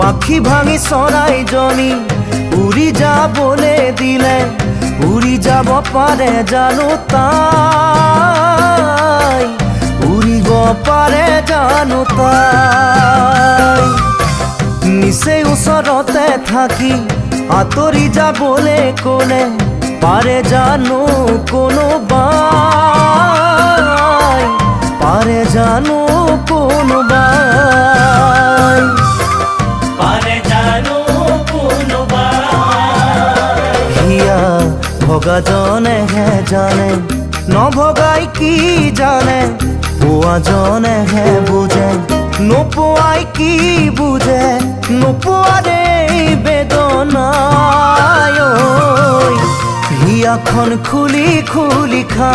পাখি ভাঙি চৰাইজনী উৰি যাবলে দিলে উৰি যাব পাৰে জানো তাই উৰিব পাৰে জানো তাই নিচে ওচৰতে থাকি আঁতৰি যাবলে ক'লে পাৰে জানো কোনোবাই পাৰে জানো কোনোবাই পাৰে জানো কোনোবাই হিয়া ভগাজনেহে জানে নভগাই কি জানে পোৱাজনেহে বুজে নোপোৱাই কি বুজে নোপোৱাৰে বেদনাই হিয়াখন খুলি খুলি খা